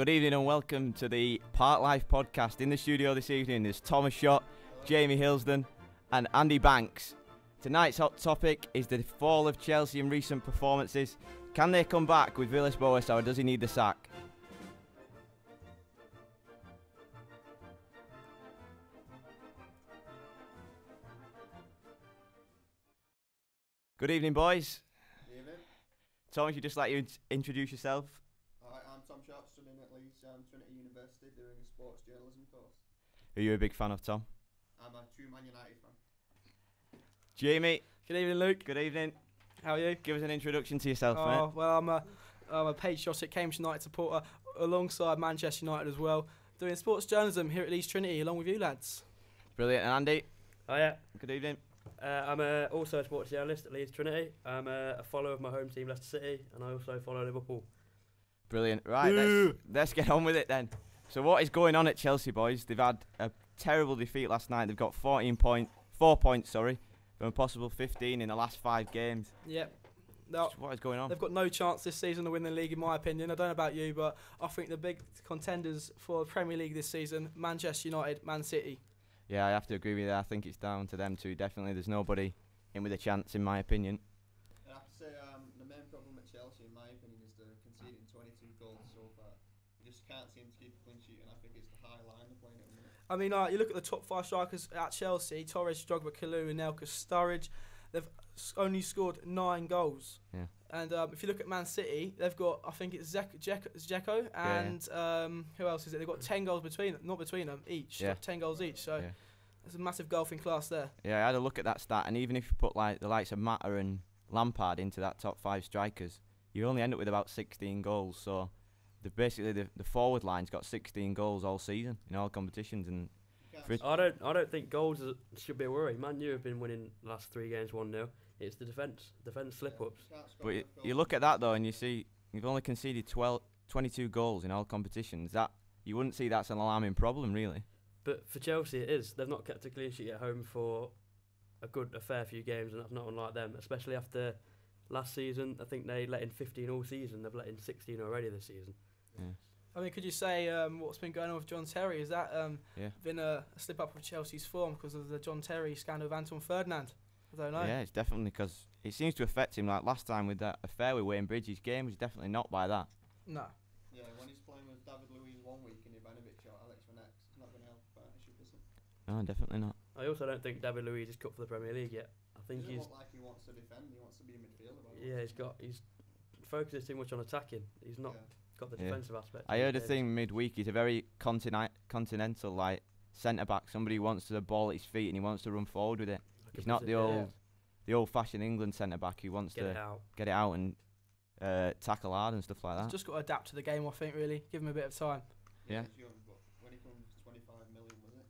Good evening and welcome to the Park Life podcast. In the studio this evening is Thomas Schott, Jamie Hillsden and Andy Banks. Tonight's hot topic is the fall of Chelsea in recent performances. Can they come back with Villas-Boas or does he need the sack? Good evening, boys. Good evening. Thomas, you'd just like you introduce yourself? I'm Tom Schott, studying at Leeds Trinity University, doing a sports journalism course. Are you a big fan of Tom? I'm a true Man United fan. Jamie. Good evening, Luke. Good evening. How are you? Give us an introduction to yourself, mate. Well, I'm a patriotic Cambridge United supporter alongside Manchester United as well, doing sports journalism here at Leeds Trinity along with you lads. Brilliant. And Andy? Oh yeah. Good evening. I'm also a sports journalist at Leeds Trinity. I'm a follower of my home team Leicester City, and I also follow Liverpool. Brilliant. Right, let's get on with it then. So what is going on at Chelsea, boys? They've had a terrible defeat last night. They've got 4 points, from a possible 15 in the last 5 games. Yep. No, what is going on? They've got no chance this season to win the league, in my opinion. I don't know about you, but I think the big contenders for the Premier League this season, Manchester United, Man City. Yeah, I have to agree with you. I think it's down to them two, definitely. There's nobody in with a chance, in my opinion. I have to say, the main problem at Chelsea, in my opinion, is they're conceding 22 goals so far. You just can't seem to keep a clean sheet, and I think it's the high line they're playing at the minute. I mean, you look at the top 5 strikers at Chelsea, Torres, Drogba, Kalou and Anelka, Sturridge. They've only scored 9 goals. Yeah. And if you look at Man City, they've got, I think it's Dzeko and who else is it? They've got 10 goals between them each. Yeah. 10 goals each. So there's a massive golfing class there. Yeah, I had a look at that stat, and even if you put like the likes of Mata and Lampard into that top 5 strikers, you only end up with about 16 goals. So basically the forward line's got 16 goals all season in all competitions. And I don't think goals should be a worry. Man U have been winning the last 3 games 1-0. It's the defence slip-ups. But you look at that though, and you see you've only conceded 22 goals in all competitions. That you wouldn't see that's an alarming problem, really. But for Chelsea, it is. They've not kept a clean sheet at home for a fair few games, and that's not unlike them. Especially after last season, I think they let in 15 all season. They've let in 16 already this season. Yeah. I mean, could you say what's been going on with John Terry? Is that been a slip up of Chelsea's form because of the John Terry scandal of Anton Ferdinand? I don't know. Yeah, it's definitely because it seems to affect him. Like last time with that affair with Wayne Bridges, game was definitely not by that. No. Yeah, when he's playing with David Luiz one week and Ivanovic or Alex Van Eyck, it's not going to help the partnership, is it? No, definitely not. I also don't think David Luiz is cut for the Premier League yet. I think He he's doesn't look like he wants to defend. He wants to be a midfielder. he's focuses too much on attacking. He's not got the defensive aspect. I heard a thing midweek. He's a very continental like centre back. Somebody who wants the ball at his feet and he wants to run forward with it. He's not the old-fashioned England centre back who wants to get it out and tackle hard and stuff like that. He's just got to adapt to the game, I think. Really, give him a bit of time. Yeah. He's young, but when he comes 25 million, was it?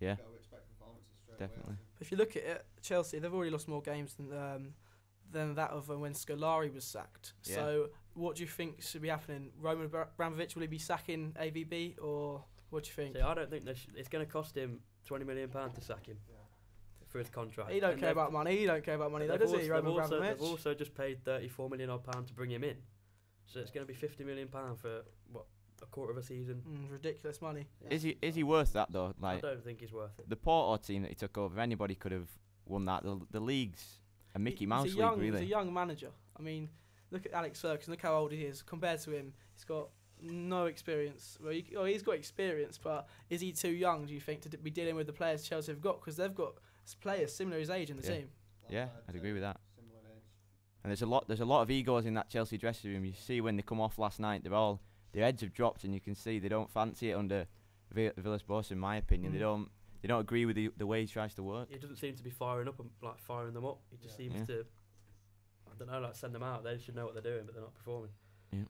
Yeah. You've got to expect performances straight Definitely. away. If you look at it, Chelsea, they've already lost more games than that of when Scolari was sacked. Yeah. So what do you think should be happening? Roman Abramovich, will he be sacking AVB, or what do you think? See, I don't think it's going to cost him £20 million to sack him for his contract. He don't care about money. He don't care about money, though, does he, Roman Abramovich? They've also just paid £34 million to bring him in. So it's going to be £50 million for, what, a quarter of a season? Ridiculous money. Yeah. Is he worth that, though? Like, I don't think he's worth it. The Porto team that he took over, anybody could have won that. The league's a Mickey Mouse league, really. He's a young manager. I mean, look at Alex Ferguson. Look how old he is. Compared to him, he's got no experience. Well, he's got experience, but is he too young, do you think, to be dealing with the players Chelsea have got? Because they've got players similar his age in the team. Yeah, I'd agree with that. Similar age. And there's a lot of egos in that Chelsea dressing room. You see when they come off last night, their heads have dropped, and you can see they don't fancy it under Villas-Boas, in my opinion. They don't agree with the way he tries to work. He doesn't seem to be firing them up. He just seems to, I don't know, send them out. They should know what they're doing, but they're not performing. Yeah.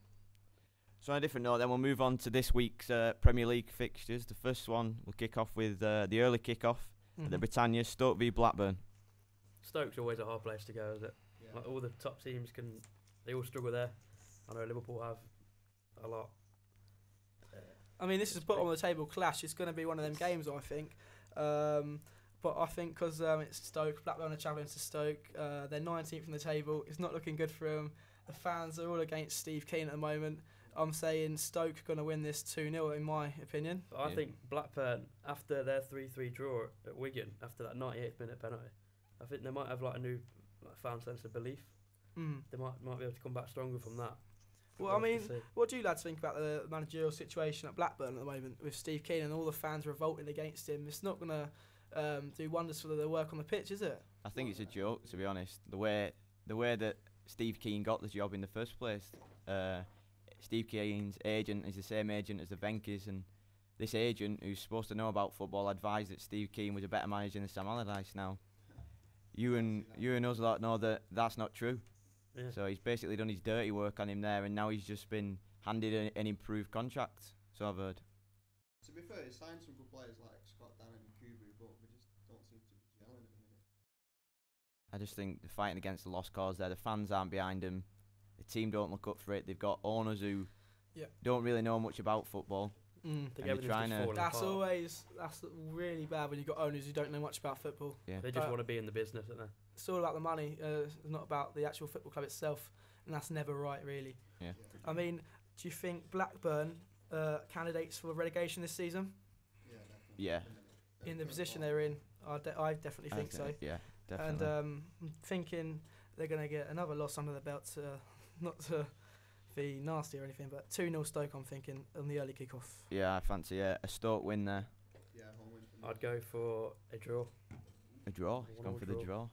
So on a different note, then we'll move on to this week's Premier League fixtures. The first one will kick off with the early kick-off at the Britannia, Stoke v Blackburn. Stoke's always a hard place to go, is it? Yeah. Like all the top teams they all struggle there. I know Liverpool have a lot. I mean, this is a bottom of the table clash. It's going to be one of them games, I think. But I think because it's Stoke, Blackburn are travelling to Stoke. They're 19th in the table. It's not looking good for them. The fans are all against Steve Keane at the moment. I'm saying Stoke going to win this 2-0 in my opinion. But I Yeah. think Blackburn, after their 3-3 draw at Wigan, after that 98th minute penalty, I think they might have like a new found sense of belief. Mm. They might be able to come back stronger from that. Well, I We'll have mean, to see. what do you lads think about the managerial situation at Blackburn at the moment with Steve Keane and all the fans revolting against him? It's not going to do wonders for the work on the pitch, is it? I think it's a joke, to be honest. The way that Steve Keane got the job in the first place. Steve Keane's agent is the same agent as the Venkis, and this agent, who's supposed to know about football, advised that Steve Keane was a better manager than Sam Allardyce. Now, you and us lot know that that's not true. Yeah. So he's basically done his dirty work on him there, and now he's just been handed an improved contract. So I've heard. To be fair, he signed some good players like Scott Dannon and Kubu, but we just don't seem to be gelling at the minute. I just think they're fighting against the lost cause there. The fans aren't behind them. The team don't look up for it. They've got owners who don't really know much about football. Mm. I think and they're everything's trying just to- falling apart. That's really bad when you've got owners who don't know much about football. Yeah. They just want to be in the business, don't they? It's all about the money. It's not about the actual football club itself, and that's never right, really. Yeah. I mean, do you think Blackburn candidates for relegation this season? Yeah, definitely. Yeah. In the position they're in, I definitely think so. Yeah, And definitely. I'm thinking they're going to get another loss under the belt, not to be nasty or anything, but 2-0 Stoke, I'm thinking, on the early kick-off. Yeah, I fancy a Stoke win there. Yeah, home win for me. I'd go for a draw. A draw. He's gone 1-1 for the draw. draw.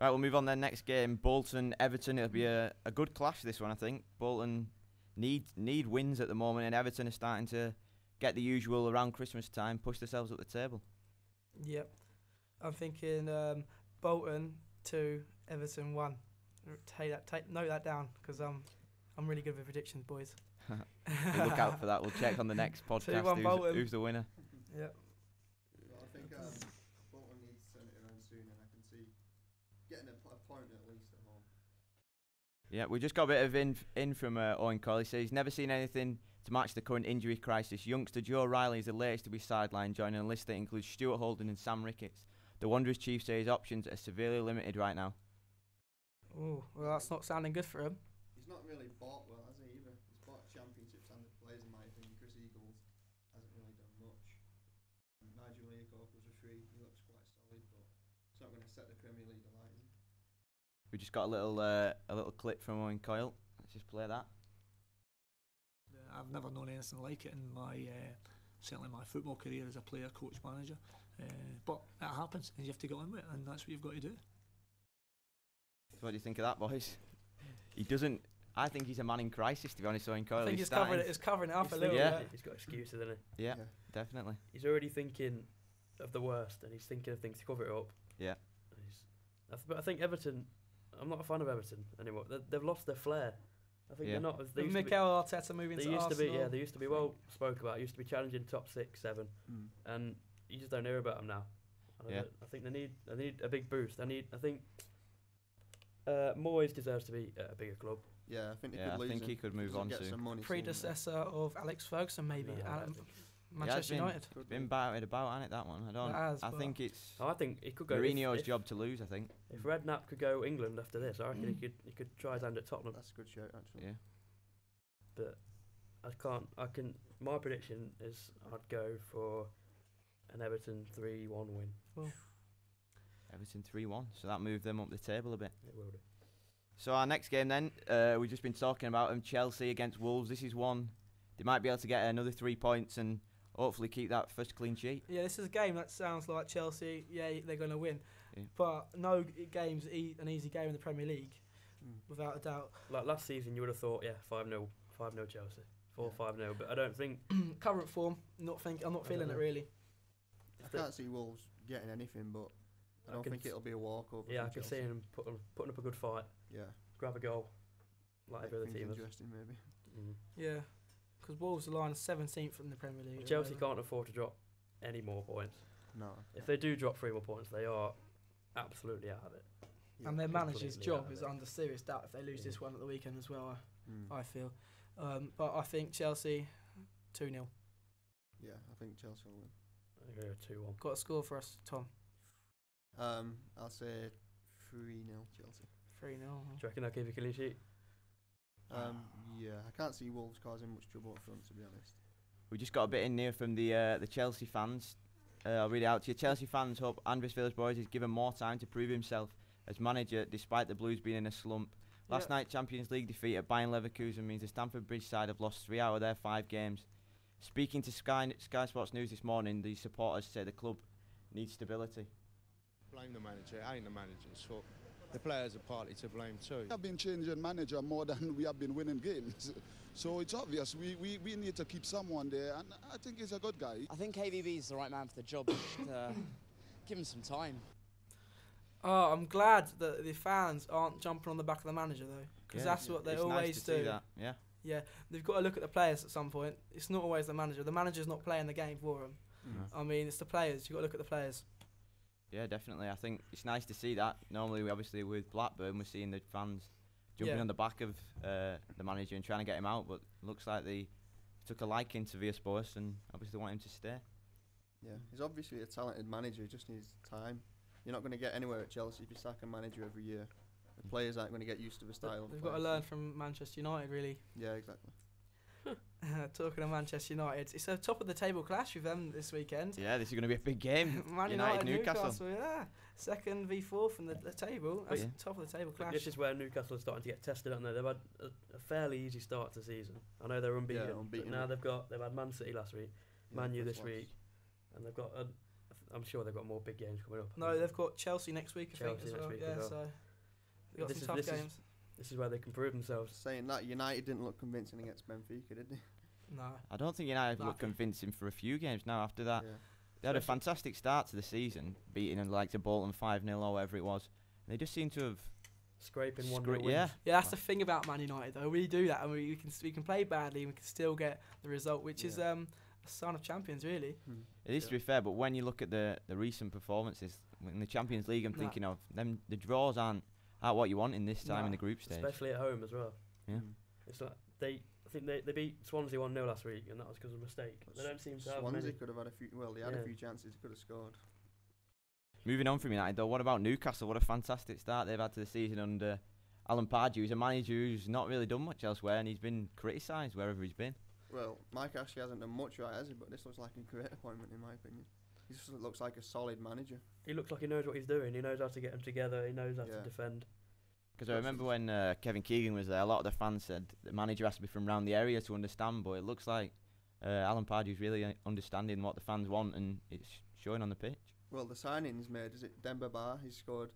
Right, we'll move on then. Next game, Bolton, Everton. It'll be a good clash, this one, I think. Bolton need wins at the moment, and Everton are starting to get the usual around Christmas time, push themselves up the table. Yep. I'm thinking Bolton 2, Everton 1. Note that down, because I'm really good with predictions, boys. We'll look out for that. We'll check on the next 2-1 podcast Bolton. who's the winner. Yep. Well, I think Bolton needs to turn it around soon, and I can see getting a point at least at home. Yeah, we just got a bit of in from Owen Coyle. He says he's never seen anything to match the current injury crisis. Youngster Joe Riley is the latest to be sidelined, joining a list that includes Stuart Holden and Sam Ricketts. The Wanderers chief say his options are severely limited right now. Oh, well, that's not sounding good for him. He's not really bought well, has he, either? He's bought championships and players, in my opinion. Chris Eagles hasn't really done much. Nigel Leacock was a free. He looks quite solid, but it's not going to set the Premier League alight, is it? We just got a little clip from Owen Coyle. Let's just play that. I've never known anything like it in my certainly my football career as a player, coach, manager. But it happens, and you have to get on with it, and that's what you've got to do. So what do you think of that, boys? He doesn't. I think he's a man in crisis, to be honest. Owen Coyle. I think He's it's covering it up a little Yeah. bit. He's got excuses, isn't he? Yeah, Yeah. definitely. He's already thinking of the worst, and he's thinking of things to cover it up. Yeah. But I think Everton. I'm not a fan of Everton anymore. They've lost their flair. I think Yeah. they're not. They With used to be- Mikel Arteta moving They to used to Arsenal. be, yeah. They used to be well spoke about. Used to be challenging top 6, 7, and you just don't hear about them now. And Yeah. I think they need a big boost. I think Moyes deserves to be at a bigger club. Yeah, I think they Yeah, could I lose think him. he could move He'll on get soon. some money soon, Predecessor of Alex Ferguson, maybe. No, I don't think- Manchester been- United. Could Been be. batted about, hasn't it, that one? I don't. It has, I but- think it's I think he could go. Mourinho's if, job to lose, I think. If Redknapp could go England after this, I reckon he could try his hand at Tottenham. That's a good shout, actually. Yeah. But I can. My prediction is I'd go for an Everton 3-1 win. Everton 3-1. So that moved them up the table a bit. It will do. So our next game then, we've just been talking about them, Chelsea against Wolves. This is one they might be able to get another 3 points and hopefully keep that first clean sheet. Yeah, this is a game that sounds like Chelsea. Yeah, they're going to win, Yeah. but no game's an easy game in the Premier League, without a doubt. Like last season, you would have thought, yeah, 5-0 Chelsea, 4-5-0. But I don't think Current form, I'm not feeling it really. I can't see Wolves getting anything, but I don't can think s- it'll be a walkover. Yeah, I from can see Chelsea. him putting up a good fight, Yeah. grab a goal, like every other Make things team has. interesting, maybe. Yeah, because Wolves are lying 17th in the Premier League. at the Chelsea moment. can't afford to drop any more points. No. If they do drop 3 more points, they are absolutely out of it. Yeah. And their manager's completely job out of is it. under serious doubt if they lose Yeah. this one at the weekend as well. Mm. I feel, but I think Chelsea 2-0. Yeah, I think Chelsea will win. I'm going to go 2-1. Got a score for us, Tom. I'll say 3-0 Chelsea. 3-0. Do you reckon they'll keep a clean sheet? Yeah, I can't see Wolves causing much trouble up front, to be honest. We just got a bit in here from the Chelsea fans. I'll read it out to you. Chelsea fans hope Andres Villas-Boas is given more time to prove himself as manager, despite the Blues being in a slump. Last night, Champions League defeat at Bayern Leverkusen means the Stamford Bridge side have lost 3 out of their 5 games. Speaking to Sky Sports News this morning, the supporters say the club needs stability. Blame the manager, it ain't the manager's fault. The players are partly to blame too. We have been changing manager more than we have been winning games. So it's obvious we need to keep someone there, and I think he's a good guy. I think KVB is the right man for the job. Give him some time. Oh, I'm glad that the fans aren't jumping on the back of the manager though, because that's what they it's always nice to do. see that. Yeah. Yeah, they've got to look at the players at some point. It's not always the manager. The manager's not playing the game for them. I mean, it's the players. You've got to look at the players. Yeah, definitely. I think it's nice to see that. Normally, obviously, with Blackburn, we're seeing the fans jumping on the back of the manager and trying to get him out, but looks like they took a liking to Villas-Boas and obviously want him to stay. Yeah, he's obviously a talented manager. He just needs time. You're not going to get anywhere at Chelsea if you sack a manager every year. The players aren't going to get used to the style. They've got to learn from Manchester United, really. Yeah, exactly. Talking of Manchester United, it's a top of the table clash with them this weekend. Yeah, this is going to be a big game. Man United, Newcastle, yeah. 2nd v 4th in the table. That's top of the table clash. This is where Newcastle are starting to get tested, aren't they? They've had a fairly easy start to the season. I know they're unbeaten, but now they've had Man City last week, Man U this week, and they've got. I'm sure they've got more big games coming up. No, they've got Chelsea next week. I think as well. So they've got some tough games. This is where they can prove themselves. Saying that, United didn't look convincing against Benfica, did they? No. I don't think United looked convincing for a few games now after that. Yeah. They had a fantastic start to the season, beating the likes of Bolton 5-0 or whatever it was. They just seem to have... Scraping 1-0 wins. Yeah, that's the thing about Man United, though. We do that, and we can play badly, and we can still get the result, which is a sign of champions, really. It is, to be fair, but when you look at the recent performances, in the Champions League, I'm thinking of them. The draws aren't what you want in this time in the group stage. Especially at home as well. Yeah. It's like I think they beat Swansea 1-0 last week, and that was because of a mistake. They don't seem to have many. Swansea could have had a few. Well, they had a few chances. They could have scored. Moving on from United, though, what about Newcastle? What a fantastic start they've had to the season under Alan Pardew. He's a manager who's not really done much elsewhere, and he's been criticised wherever he's been. Well, Mike Ashley hasn't done much right, has he? But this looks like a great appointment, in my opinion. He just looks like a solid manager. He looks like he knows what he's doing. He knows how to get them together. He knows how to defend. Because I remember when Kevin Keegan was there, a lot of the fans said the manager has to be from around the area to understand, but it looks like Alan Pardew's really understanding what the fans want, and it's showing on the pitch. Well, the signings made, is it Demba Ba? He scored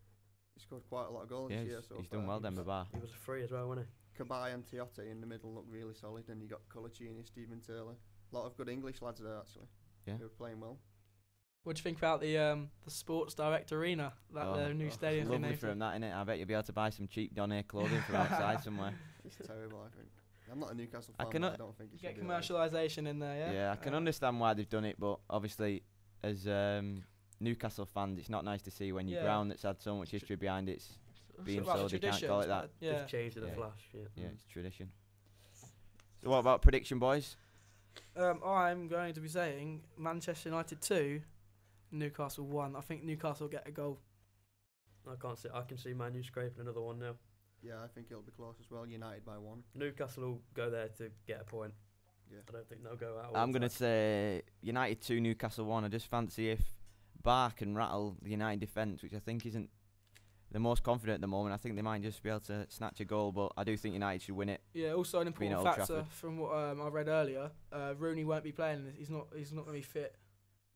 quite a lot of goals this year. He's done well, Demba Ba. He was free as well, wasn't he? Cabaye and Tiote in the middle look really solid, and you got Colaccini, Stephen Taylor. A lot of good English lads there, actually. Yeah. Who were playing well. What do you think about the Sports Direct Arena, that new stadium? Lovely for him, that, innit? I bet you'll be able to buy some cheap Donair clothing from outside somewhere. It's terrible, I think. I'm not a Newcastle fan, but I don't think it should get commercialisation in there, yeah? Yeah, I can understand why they've done it, but obviously, as Newcastle fans, it's not nice to see when your ground that's had so much history behind it's being sold, you can't call it that. It's changed in a flash, Yeah, it's tradition. So what about prediction, boys? I'm going to be saying Manchester United 2, Newcastle 1. I think Newcastle get a goal. I can see Man U scraping another one now. Yeah, I think it'll be close as well. United by 1. Newcastle will go there to get a point. Yeah. I don't think they'll go out. I'm going to say United 2, Newcastle 1. I just fancy if Barr can rattle the United defence, which I think isn't the most confident at the moment. I think they might just be able to snatch a goal, but I do think United should win it. Yeah, also an important factor from what I read earlier, Rooney won't be playing. He's not going to be fit.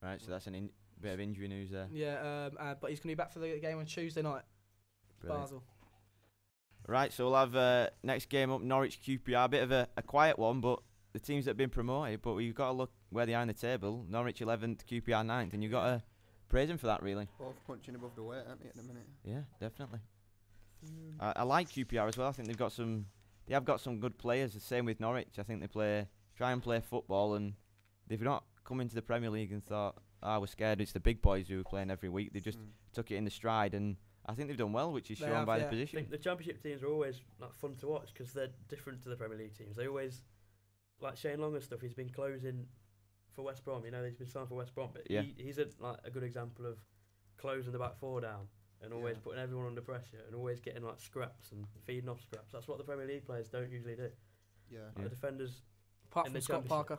Right, so that's a bit of injury news there. Yeah, but he's going to be back for the game on Tuesday night. Brilliant. Basel. Right, so we'll have next game up, Norwich QPR. A bit of a quiet one, but the teams that have been promoted, but you've got to look where they are in the table. Norwich 11th, QPR 9th, and you've got to praise them for that, really. Both punching above the weight, aren't they, at the minute? Yeah, definitely. I like QPR as well. I think they have got some good players. The same with Norwich. I think they try and play football, and they've not come into the Premier League and thought, we're scared. It's the big boys who are playing every week. They just took it in the stride, and I think they've done well, which is shown by the position. I think the Championship teams are always fun to watch because they're different to the Premier League teams. They always, like Shane Long and stuff, he's been closing for West Brom. He's been signed for West Brom, but he's a good example of closing the back four down and always Yeah. putting everyone under pressure and always getting like scraps and feeding off scraps. That's what the Premier League players don't usually do. Yeah. Like, the defenders, Apart in from the Scott Championship. Parker.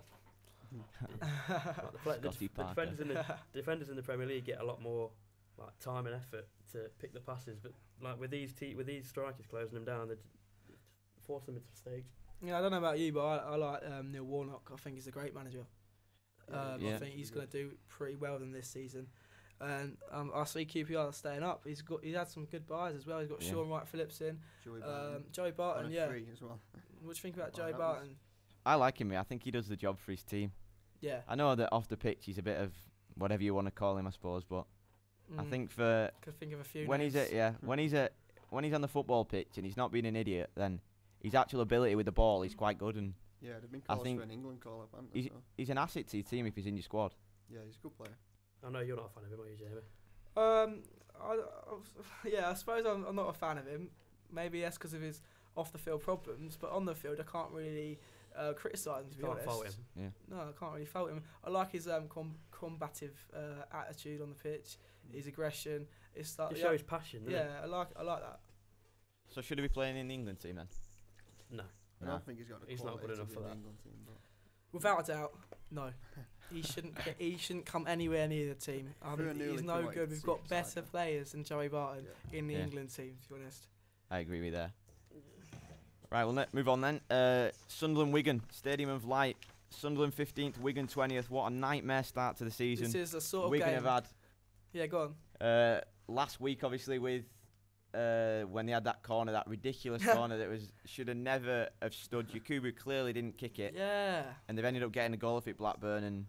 like Scotty Parker. defenders in the Premier League get a lot more like time and effort to pick the passes, but like with these strikers closing them down, they force them into mistakes. Yeah, I don't know about you, but I like Neil Warnock. I think he's a great manager. Yeah. I think he's going to do pretty well in this season. And I see QPR staying up. He had some good buys as well. He's got Yeah. Sean Wright Phillips in, Joey Barton. Joey Barton. On a Yeah, free as well. what do you think about Wow, Joey that Barton? I like him. I think he does the job for his team. Yeah, I know that off the pitch he's a bit of whatever you want to call him, I suppose. But I think for could think of a few. when names. when he's on the football pitch and he's not being an idiot, then his actual ability with the ball is quite good, and Yeah, they've been I calls think for an England call up, haven't they? he's, So, he's an asset to your team if he's in your squad. yeah, he's a good player. I know you're not a fan of him, are you, Jamie? I suppose I'm not a fan of him. Maybe that's because of his off the field problems, but on the field I can't really criticise him. To be Can't honest, fault him. Yeah. No, I can't really fault him. I like his combative attitude on the pitch, his aggression. It's like, Just show his passion. Doesn't I like that. So should he be playing in the England team then? It? No. I No. don't think he's got the He's not quality good to enough be for in the that. England team, but Without a doubt, no. He shouldn't come anywhere near the team. Through a He's newly no promoted good. We've got team better side. players than Joey Barton in the Yeah. England team, to be honest. I agree with you there. Right, we'll move on then. Sunderland Wigan, Stadium of Light. Sunderland 15th, Wigan 20th. What a nightmare start to the season. This is the sort of Wigan game. have Yeah, go on. had last week, obviously, with when they had that corner, that ridiculous corner that should have never have stood. Yakubu clearly didn't kick it, Yeah. and they've ended up getting a goal off it, Blackburn, and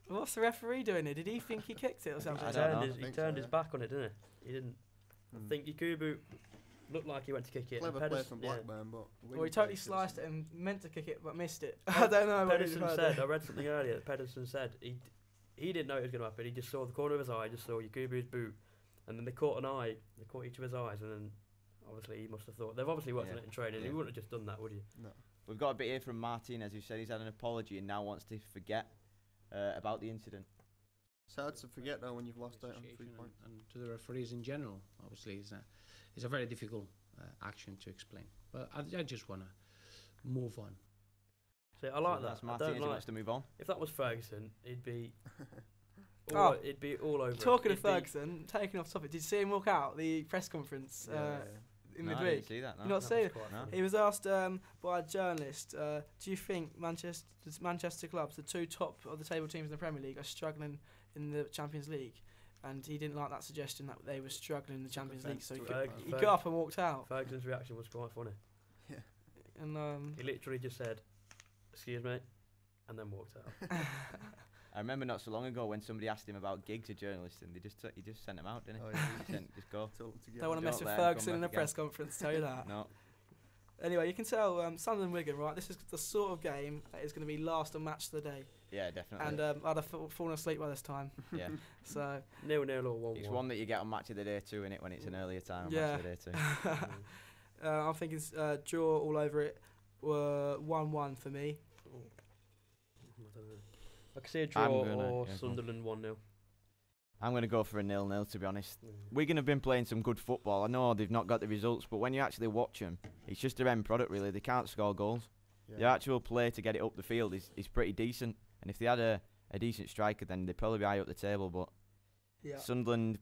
What's the referee doing here? Did he think he kicked it or something? I don't know. He think turned so, his yeah. back on it, didn't he? He didn't. Mm. I think Yakubu looked like he went to kick it. and clever play Pedersen- from yeah. Blackburn, but Or he totally sliced it and meant to kick it but missed it. I don't know. what Pedersen he's said, I read something earlier that Pedersen said he didn't know it was going to happen. He just saw the corner of his eye, just saw Yakubu's boot, and then they caught each of his eyes, and then obviously he must have thought, they've obviously worked on Yeah. it in training. Yeah. He wouldn't have just done that, would you? No. we've got a bit here from Martinez, who said he's had an apology and now wants to forget about the incident. It's hard to forget though when you've lost out on 3 Association points. and to the referees in general, obviously, it's a very difficult action to explain. But I just want to move on. So I like So that. that's I Martinez don't who like, wants to move on. if that was Ferguson, it'd be all over. Talking it. of Ferguson, taking off topic, did you see him walk out the press conference in No, I midweek? didn't see that. No. You not seen it? No. He was asked by a journalist, do you think Manchester clubs, the two top of the table teams in the Premier League, are struggling in the Champions League? And he didn't like that suggestion that they were struggling in the Champions League, so he got up and walked out. Ferguson's reaction was quite funny. And He literally just said, "Excuse me," and then walked out. I remember not so long ago when somebody asked him about gigs, a journalist, and he just sent him out, didn't he? Oh, yeah. He sent, just go. Told him to get don't want to Don't mess with let him come Ferguson in a back press again. conference, tell you that. No. Anyway, you can tell Sunderland Wigan, right? This is the sort of game that is going to be last and match of the day. Yeah, definitely. And I'd have fallen asleep by this time. yeah. So 0-0 or 1-1. It's one that you get on Match of the Day too, innit, when it's an earlier time on Yeah. Match of the Day too. I'm thinking draw all over it. Were 1-1 for me. I don't know. I could see a draw I'm or gonna- yeah, go on. Sunderland 1-0. I'm going to go for a 0-0, to be honest. Mm. Wigan have been playing some good football. I know they've not got the results, but when you actually watch them, it's just their end product, really. They can't score goals. The actual play to get it up the field is pretty decent. And if they had a decent striker, then they'd probably be high up the table. But Yeah. Sunderland,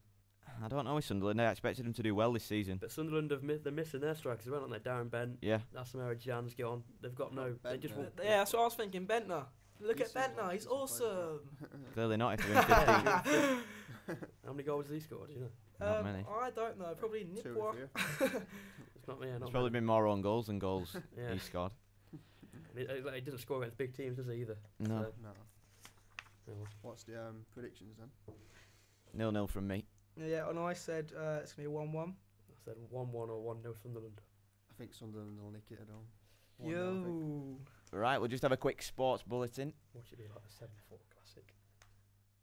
I don't know with Sunderland. I expected them to do well this season. But Sunderland they're missing their strikers, aren't they? Darren Bent, Yeah. Asamoah Gyan's gone. They've got no. They just Bentner. Yeah, that's what I was thinking. Bentner. Look He's at Bentner. He's decent player. awesome. Clearly not if they're in 15th. How many goals has he scored? Do you know? Not many. I don't know. Probably 2 Nipwa. or 3. It's not me. There's probably been more own goals than goals Yeah. he scored. He doesn't score against big teams, does he either? No. So, No. yeah, well, What's the predictions then? 0-0 from me. Yeah, and I said it's gonna be 1-1. I said 1-1 or 1-0 Sunderland. I think Sunderland will nick it at home. 1-0, I think. Yo. Right, we'll just have a quick sports bulletin. What should be like a 7-4 classic?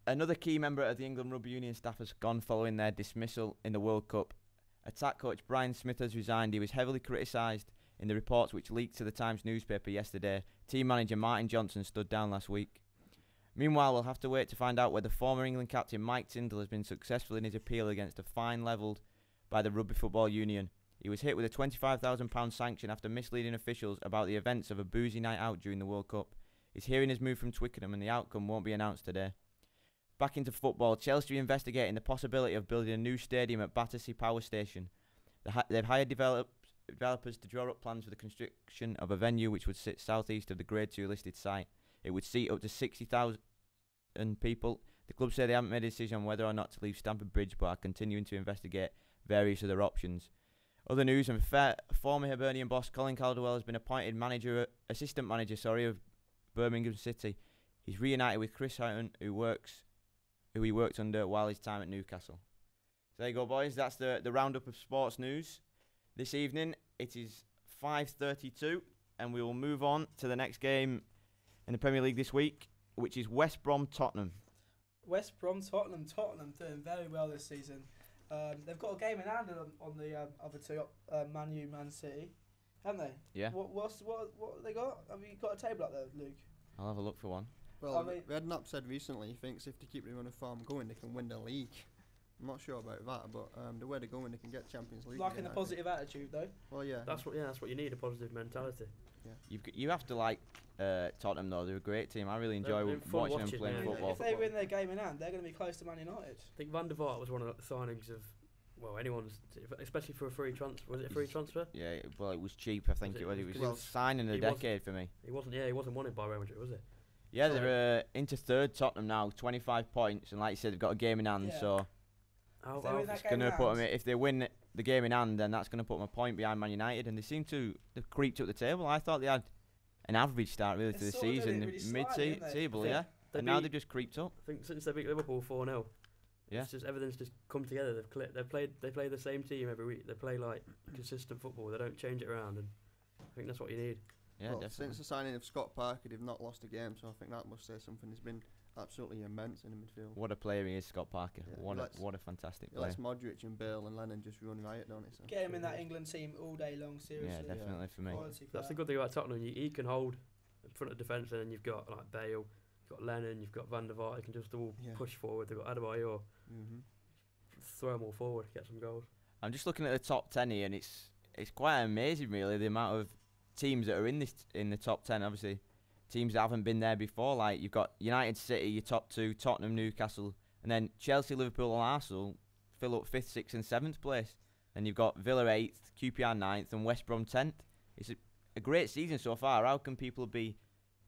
Another key member of the England Rugby Union staff has gone following their dismissal in the World Cup. Attack coach Brian Smith has resigned. He was heavily criticised in the reports which leaked to the Times newspaper yesterday. Team manager Martin Johnson stood down last week. Meanwhile, we'll have to wait to find out whether former England captain Mike Tindall has been successful in his appeal against a fine levelled by the Rugby Football Union. He was hit with a £25,000 sanction after misleading officials about the events of a boozy night out during the World Cup. His hearing is moved from Twickenham and the outcome won't be announced today. Back into football, Chelsea are investigating the possibility of building a new stadium at Battersea Power Station. They've hired developers to draw up plans for the construction of a venue which would sit southeast of the Grade 2 listed site. It would seat up to 60,000 people. The club say they haven't made a decision on whether or not to leave Stamford Bridge, but are continuing to investigate various other options. Other news, and former Hibernian boss Colin Caldwell has been appointed assistant manager of Birmingham City. He's reunited with Chris Houghton, who he worked under while his time at Newcastle. So there you go, boys. That's the roundup of sports news this evening. It is 5:32, and we will move on to the next game in the Premier League this week, which is West Brom Tottenham. West Brom Tottenham doing very well this season. They've got a game in hand on the other two, Man U, Man City, haven't they? Yeah. What they got? Have you got a table up there, Luke? I'll have a look for one. Well, I mean, Redknapp said recently he thinks if they keep the run of form going, they can win the league. I'm not sure about that, but the way they're going, they can get Champions League. Like in a positive attitude, though. Well, yeah. That's what you need, a positive mentality. Yeah. You have to like Tottenham though. They're a great team. I really enjoy They're fun watching them watching, playing yeah. football. If they win their game in hand, they're going to be close to Man United. I think Van der Vaart was one of the signings of, well, anyone's, especially for a free transfer. Was it a free transfer? Yeah, well, it was cheap. I think it was. It was Well, signing of the decade for me. He wasn't wanted by Real Madrid, was he? Yeah, they're into third Tottenham now, 25 points, and like you said, they've got a game in hand. Yeah. So it's going to put them. If they win the game in hand, then that's going to put them a point behind Man United, and they've creeped up the table. I thought they had an average start really to the season, mid-table, yeah. And now they've just creeped up. I think since they beat Liverpool 4-0, yeah, it's just everything's just come together. They play the same team every week. They play like consistent football. They don't change it around, and I think that's what you need. Yeah, well, definitely. Since the signing of Scott Parker, they've not lost a game, so I think that must say something. He's been absolutely immense in the midfield. What a player he is, Scott Parker. Yeah, What a fantastic He player. lets Modric and Bale and Lennon just run riot, don't he? So Get him in that England team all day long, seriously. Yeah, definitely for me. Quality That's the player. good thing about Tottenham. He can hold in front of defence, and then you've got like Bale, you've got Lennon, you've got Van der Vaart. You can just all push forward. They've got Adebayor. Throw them all forward, get some goals. I'm just looking at the top 10 here, and it's quite amazing, really, the amount of teams that are in the top 10. Obviously, teams that haven't been there before. Like you've got United, City, your top two, Tottenham, Newcastle, and then Chelsea, Liverpool, and Arsenal fill up 5th, 6th, and 7th place. Then you've got Villa 8th, QPR 9th, and West Brom 10th. It's a great season so far. How can people be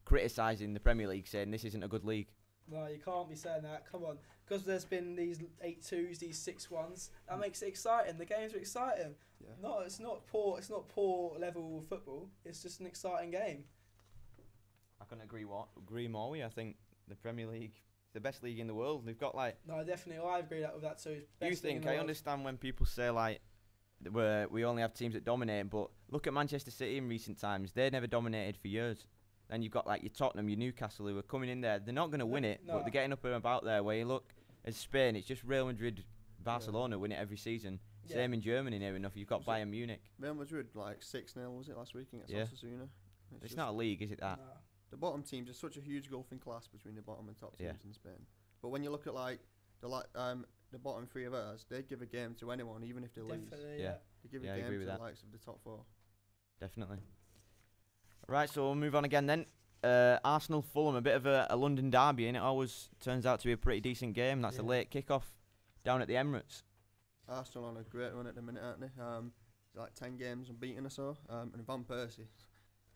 criticising the Premier League, saying this isn't a good league? No, you can't be saying that. Come on. Because there's been these 8-2s, these 6-1s. That makes it exciting. The games are exciting. Yeah. No, it's not poor. It's not poor level football. It's just an exciting game. I couldn't agree more with you. I think the Premier League is the best league in the world. They've got like. No, definitely. I agree with that too. You think I understand when people say like we only have teams that dominate, but look at Manchester City in recent times. They've never dominated for years. Then you've got like your Tottenham, your Newcastle, who are coming in there. They're not going to win it, but they're getting up and about there. Where you look at Spain, it's just Real Madrid, Barcelona win it every season. Yeah. Same in Germany near enough. You've got Bayern Munich. Real Madrid like 6-0 was it last week against Osasuna? It's not a league, is it? That No. The bottom teams, there's such a huge gulfing class between the bottom and top teams in Spain. But when you look at like the bottom three of ours, they give a game to anyone, even if they lose. Definitely, Yeah. They give Yeah, I a game agree to with the that. likes of the top four. Definitely. Right, so we'll move on again then. Arsenal Fulham, a bit of a London derby, and it always turns out to be a pretty decent game. That's a late kickoff down at the Emirates. Arsenal on a great run at the minute, aren't they? Like 10 games unbeaten or so. And Van Persie,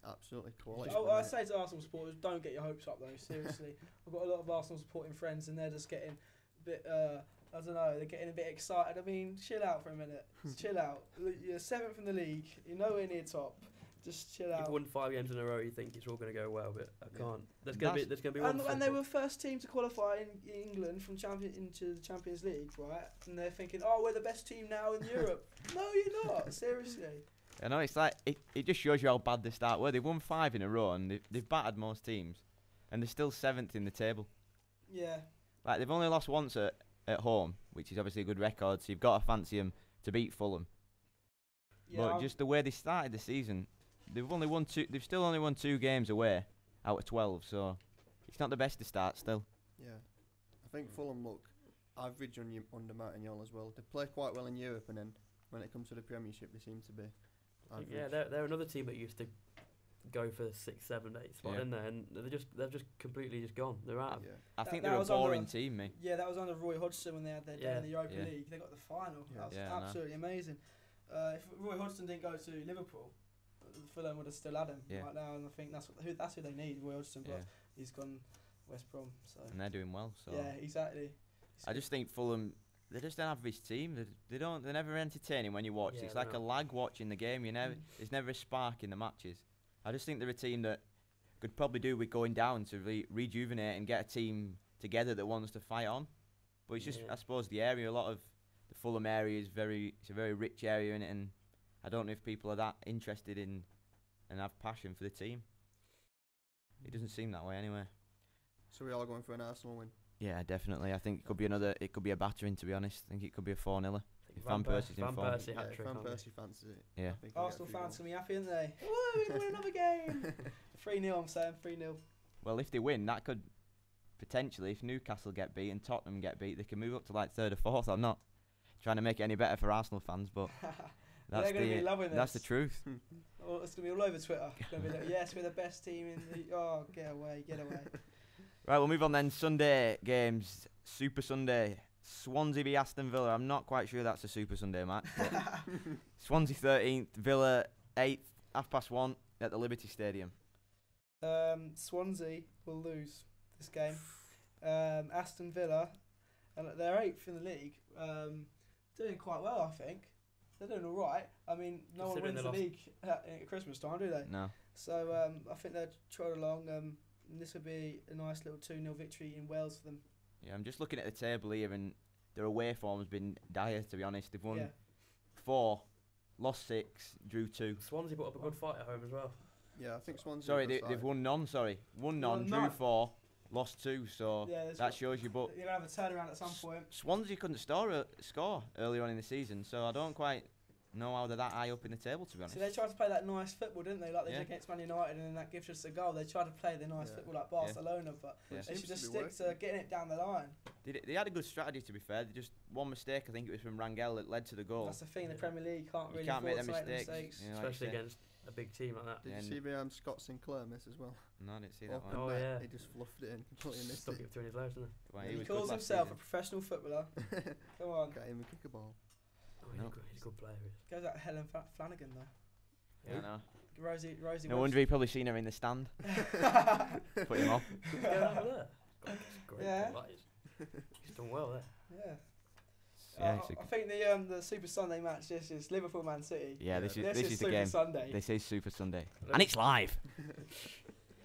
absolutely quality. I say to Arsenal supporters, don't get your hopes up though. Seriously, I've got a lot of Arsenal supporting friends, and they're just getting a bit. I don't know. They're getting a bit excited. I mean, chill out for a minute. Just chill out. You're 7th in the league. You're nowhere near top. Just chill out. You've won 5 games in a row. You think it's all going to go well, but I can't. There's going to be one. And they were first team to qualify in England from into the Champions League, right? And they're thinking, oh, we're the best team now in Europe. No, you're not. Seriously. I know, it's like it just shows you how bad they start were. They've won 5 in a row, and they've battered most teams, and they're still 7th in the table. Yeah. Like they've only lost once at home, which is obviously a good record. So you've got to fancy them to beat Fulham. Yeah, but just the way they started the season, they've still only won 2 games away out of 12. So it's not the best to start still. Yeah, I think Fulham look average under Martignol as well. They play quite well in Europe, and then when it comes to the Premiership, they seem to be. Yeah, they're another team that used to go for 6th, 7th, 8th spot, Yeah. in there, and they've just completely just gone. They're out. Yeah. I think that they're a was under- boring team, me. Yeah, that was under Roy Hodgson when they had their day in the Europa Yeah. League. They got the final. Yeah. That was Yeah, I know. absolutely amazing. If Roy Hodgson didn't go to Liverpool, Fulham would have still had him Yeah. right now, and I think that's who they need, Roy Hodgson. But Yeah. he's gone West Brom. So And they're doing well. So yeah, exactly. I just think Fulham, they're just an average team. They're never entertaining when you watch. Yeah, It's they're like a not. lag watching the game. There's never a spark in the matches. I just think they're a team that could probably do with going down to rejuvenate and get a team together that wants to fight on. But it's just, Yeah. I suppose, the area. A lot of the Fulham area is it's a very rich area in it, and I don't know if people are that interested in and have passion for the team. It doesn't seem that way anyway. So we all going for an Arsenal win. Yeah, definitely. I think it could be a battering, to be honest. I think it could be a 4-0. If Van Persie's in Van form. Persie Yeah, hat if trick. Van aren't they? Persie fancies it. Yeah. I think he'll get Arsenal a few fans goals. gonna be happy, aren't they? Woo, we're gonna win another game. 3-0, I'm saying 3-0. Well, if they win, that could potentially, if Newcastle get beat and Tottenham get beat, they can move up to like 3rd or 4th. I'm not trying to make it any better for Arsenal fans, but that's They're gonna be loving that's the this. truth. Oh, it's gonna be all over Twitter. It's gonna be like, yes, we're the best team in the. Oh, get away, get away. Right, we'll move on then. Sunday games, Super Sunday. Swansea v Aston Villa. I'm not quite sure that's a Super Sunday match. But Swansea 13th, Villa 8th, 1:30 at the Liberty Stadium. Swansea will lose this game. Aston Villa, and they're 8th in the league. Doing quite well, I think. They're doing all right. I mean, no one Considering wins they the league at Christmas time, do they? No. So I think they're trotting along. And this will be a nice little 2-0 victory in Wales for them. Yeah, I'm just looking at the table here, and their away form's been dire, to be honest. They've won Yeah. 4, lost 6, drew 2. Swansea put up a good fight at home as well. Yeah, I think Swansea. Sorry, will they've side. won none. Sorry, won none, Won drew none. 4, lost 2. So Yeah, there's that got- shows you. But You're gonna have a turnaround at some point. Swansea couldn't score earlier on in the season, so I don't quite know how they're that high up in the table, to be honest. See, they tried to play that nice football, didn't they? Like they Yeah. did against Man United, and then that gives us a goal. They tried to play the nice Yeah. football like Barcelona, but Yeah. they Seems should to just be stick to working. getting it down the line. They had a good strategy, to be fair. They just one mistake, I think it was from Rangel, that led to the goal. That's the thing. The Yeah. Premier League can't You really can't make afford them to make mistakes. mistakes. you know, like you Especially say. against a big team like that. Did Yeah, you and- see the Scott Sinclair miss as well? No, I didn't see that Open one. Oh, net, yeah. He just fluffed it in, completely missed Stuck it. it between his legs, didn't Well, He was good calls last himself a season. professional footballer. Come on. Get him a kick a ball. he? Oh, No. he's a good player. He is. Goes out Helen Flanagan though. Yeah, I know. Rosie. No wonder he probably seen her in the stand. Put him off. He's going over there. God, it's great. Yeah. That is. He's done well there. Yeah. Yeah, it's a I think the Super Sunday match. This is Liverpool Man City. yeah, this is This this is is the Super game. Sunday. This is Super Sunday, and it's live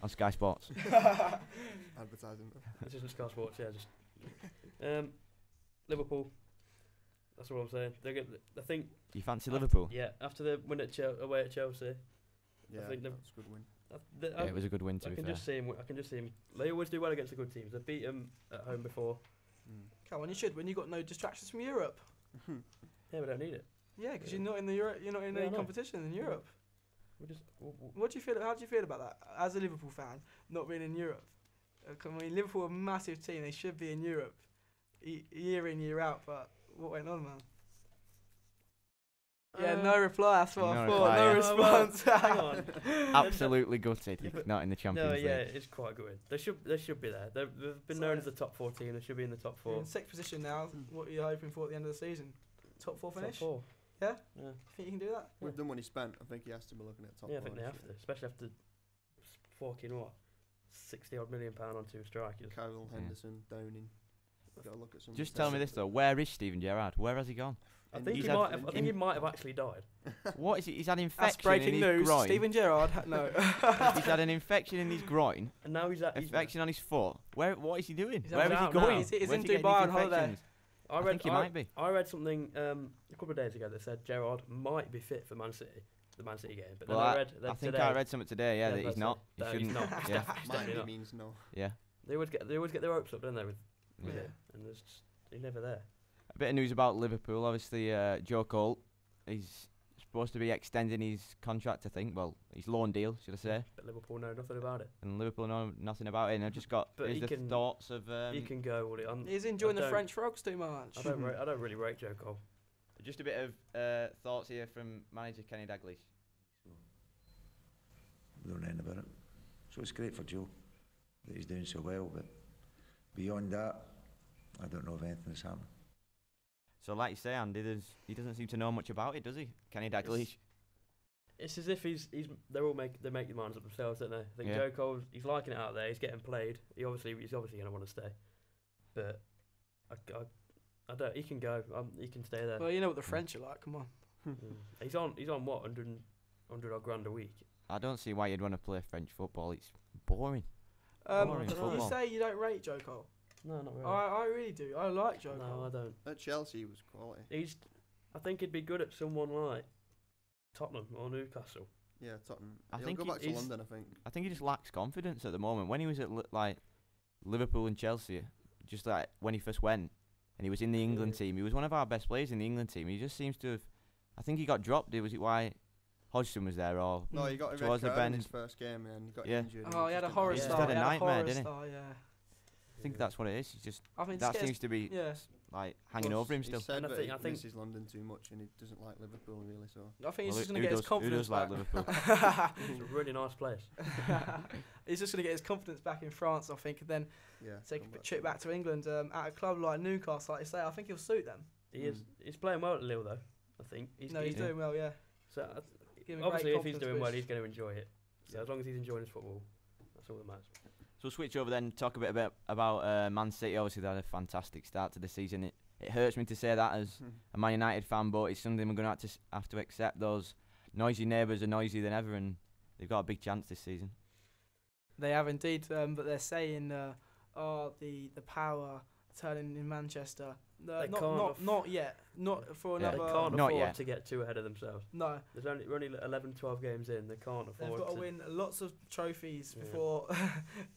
on Sky Sports. Advertising. This isn't Sky Sports, yeah. Just Liverpool. That's what I'm saying. I think. Do you fancy Liverpool? Yeah, after the win at away at Chelsea, Yeah, think they've- that's a good win. Yeah, it was a good win, to I be can fair. just see him. I can just see him. They always do well against the good teams. They beat them at home before. Come on, you should when you got no distractions from Europe. Yeah, we don't need it. Yeah, because you're not in the you're not in Yeah, I any know. competition in Europe. We just. What do you feel? How do you feel about that as a Liverpool fan, not being in Europe? I mean, Liverpool are a massive team. They should be in Europe, year in year out. But what went on, man? Yeah, no reply. That's what I no thought. reply, No yeah. response. Hang on. Absolutely gutted. Yeah, but- Not in the No, Champions yeah, League. it's quite good. They should be there. They've been So- known as the top 4 team. They should be in the top 4. You're in sixth position now. What are you hoping for at the end of the season? Top 4 finish? Top 4. Yeah? Yeah. Think you can do that? With the money spent, I think he has to be looking at top. Yeah, I think four they this have year. to, especially after forking what 60 odd £60 on 2 strikers. Carroll, Yeah. Henderson, Downing. Got to look at some. Just tell me this though: where is Steven Gerrard? Where has he gone? I think He's he had- might. I think he might have actually died. What is it? He's had That's infection breaking in his news. groin. Steven Gerrard. No. He's had an infection in his groin. And now he's at. Infection on his foot. What is he doing? He's Where is he out now. going? He's Where's in he getting Dubai these on holiday. infections? I think he might be. I read something a couple of days ago that said Gerrard might be fit for Man City, the Man City game. But Well, then I read that think today, I read something today. Yeah, that he's that's not. it. He No, shouldn't. he's not. He's Yeah, definitely Might not. means no. yeah. They always get their hopes up, don't they? With Yeah. it, and there's just, he's never there. A bit of news about Liverpool. Obviously, Joe Cole, he's supposed to be extending his contract, I think. Well, his loan deal, should I say. But Liverpool know nothing about it. And Liverpool know nothing about it. And I've just got But here's he the can- thoughts of. He can go. He's enjoying I the don't- French frogs too much. I don't really rate Joe Cole. just a bit of thoughts here from manager Kenny Dalglish. We don't know anything about it. So it's great for Joe that he's doing so well, but beyond that, I don't know if anything has happened. So, like you say, Andy, he doesn't seem to know much about it, does he? Kenny Dalglish. It's as if they make their minds up themselves, don't they? I think Yeah. Joe Cole, he's liking it out there. He's getting played. He's obviously going to want to stay, but I don't. He can go. He can stay there. Well, you know what the French are like. Come on. He's on what 100 odd grand a week. I don't see why you'd want to play French football. It's boring. You Boring football. say you don't rate Joe Cole. No, not really. I really do. I like Joe Cole. No, I don't. At Chelsea, he was quality. I think he'd be good at someone like Tottenham or Newcastle. Yeah, Tottenham. I He'll think go back to he's- London, I think. I think he just lacks confidence at the moment. When he was at like Liverpool and Chelsea, just like when he first went, and he was in the England team, he was one of our best players in the England team. He just seems to have. I think he got dropped. Was it why Hodgson was there or? No, he got a red towards the card in bench? his first game and he got Yeah. injured. Oh, he had a just horror didn't start. play. He had a He had nightmare, horror didn't he? start, yeah. I think that's what it is. He's just I think that just seems to be yeah. like hanging Plus, over him he still. said And I that think- he I think- misses London too much and he doesn't like Liverpool really. So I think he's Well, just going who to get his does- confidence Who does like back. Liverpool? It's a really nice place. He's just going to get his confidence back in France, I think, and then yeah, take come a back trip to back to England at a club like Newcastle, like you say. I think he'll suit them. He's playing well at Lille though. I think He's Yeah. doing well, yeah. So Give him a obviously, great if he's confidence doing well, boost. he's going to enjoy it. So as long as he's enjoying his football, that's all that matters. So we'll switch over then, talk a bit about Man City. Obviously, they had a fantastic start to the season. It hurts me to say that as a Man United fan, but it's something we're going to have to accept. Those noisy neighbours are noisier than ever, and they've got a big chance this season. They have indeed, but they're saying, the power turning in Manchester. They can't Not yet. Not for Yeah. another. They can't Not afford yet. to get too ahead of themselves. No, We're only 11, 12 games in. They can't they've afford got to to win lots of trophies Yeah. before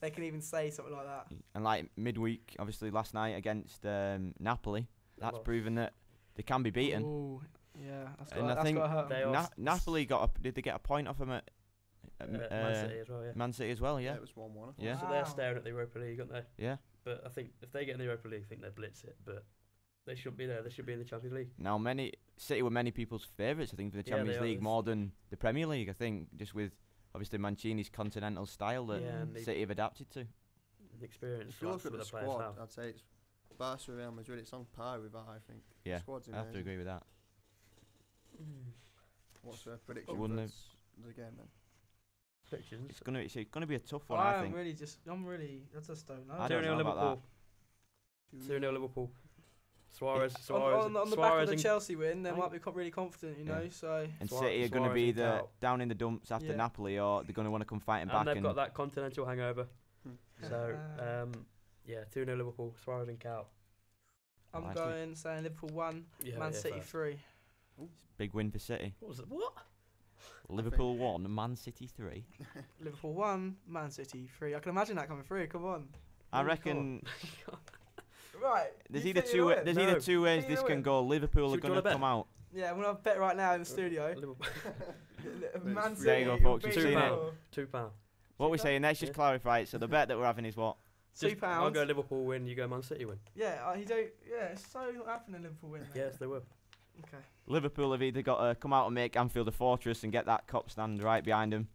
they can even say something like that. And like midweek, obviously last night against Napoli, that's lost. proven that they can be beaten. Ooh, yeah, that's And I got think to hurt 'em. They are Napoli did they get a point off them at Man City as well, yeah. Man City as well? Yeah, it was 1-1. I thought. Yeah. So they're Wow. staring at the Europa League, aren't they? yeah. But I think if they get in the Europa League, I think they blitz it. But they shouldn't be there. They should be in the Champions League. Now City were many people's favourites, I think, for the Yeah, they Champions are. League more than the Premier League. I think just with obviously Mancini's continental style that Yeah, and City have adapted to. the experience. If you look some at of the players squad, have. I'd say it's Barca, Real Madrid. It's on par with that, I think. The Yeah, squad's I have to amazing. agree with that. What's the prediction Wouldn't for it- the game then? Predictions. It's gonna be a tough one, I I think. just don't know. I don't know about Liverpool. 2-0 Liverpool. Suarez. On the back of Suarez the and Chelsea win, they I might be really confident, you Yeah. know. So And Suarez- City are going to Suarez be and the Cal. down in the dumps after Yeah. Napoli, or they're going to want to come fighting back. and they've got that continental hangover. So, 2-0 Liverpool. Suarez and Cal. I'm like it. going saying Liverpool 1, Yeah, Man yeah, City fair. 3. big win for City. What was it? What? Liverpool 1, Man City 3. Liverpool 1, Man City 3. I can imagine that coming through. Come on. I Really reckon Right. there's you either think you'll win? there's No. either two ways Think this you'll can win? go. Liverpool are Should we going do to a come bet? out. Yeah, I'm gonna bet right now in the studio. Liverpool. Man It's City. There you go, will folks, beat you've seen it. Liverpool. £2. What we're saying, let's just Yeah. clarify it. So the bet that we're having is what? £2. I'll go Liverpool win. You go Man City win. Yeah, you don't. Yeah, it's so not happening. Liverpool win. mate. Yes, they will. Okay. Liverpool have either got to come out and make Anfield a fortress and get that cop stand right behind them,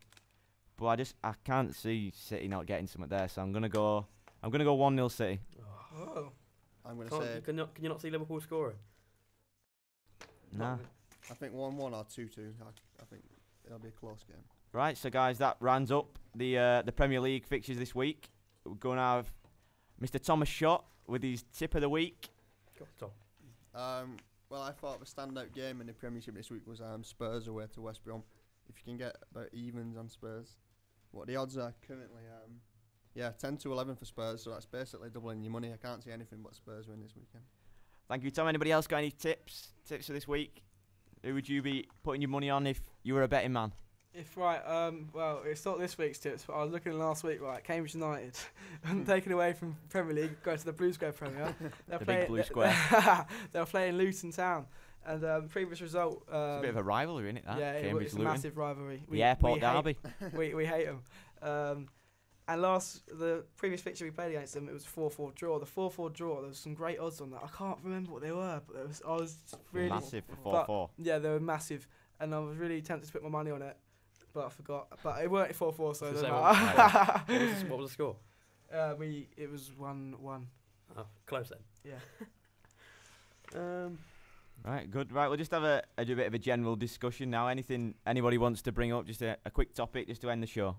but I can't see City not getting something there. So I'm gonna go 1-0 City. Oh. I'm going to say, Can you not see Liverpool scoring? Nah. I think 1-1 or 2-2. I think it'll be a close game. Right, so guys, that rounds up the Premier League fixtures this week. We're going to have Mr. Thomas Shott with his tip of the week. Go on, Tom. Well, I thought the standout game in the Premiership this week was Spurs away to West Brom. If you can get about evens on Spurs, what the odds are currently, 10 to 11 for Spurs, so that's basically doubling your money. I can't see anything but Spurs win this weekend. Thank you, Tom. Anybody else got any tips for this week? Who would you be putting your money on if you were a betting man? Well, it's not this week's tips, but I was looking last week, right, Cambridge United, taken away from Premier League, going to the Blue Square Premier. They're The big Blue Square. They're playing Luton Town, and previous result. It's a bit of a rivalry, isn't it? That Yeah, Cambridge it's a Luton. massive rivalry. The airport derby. we hate them. And the previous fixture we played against them, it was 4-4 draw. The 4-4 draw, there was some great odds on that. I can't remember what they were, but I was really massive for 4-4. Yeah, they were massive, and I was really tempted to put my money on it, but I forgot. But it weren't 4-4, so it doesn't matter. What was the score? It was 1-1. Oh, close then. Yeah. Right, good. Right, we'll just have a bit of a general discussion now. Anything anybody wants to bring up? Just a quick topic, just to end the show.